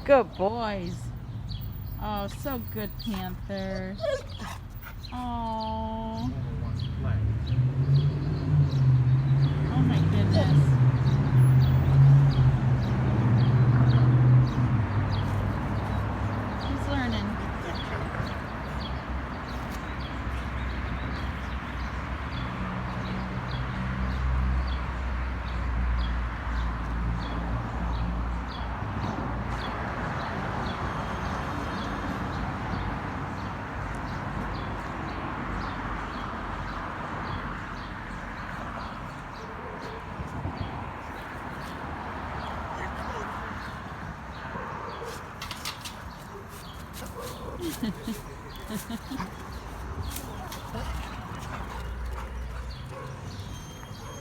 Good boys. Oh, so good, Panther. Oh, Momo wants to play. oh my goodness. He's learning.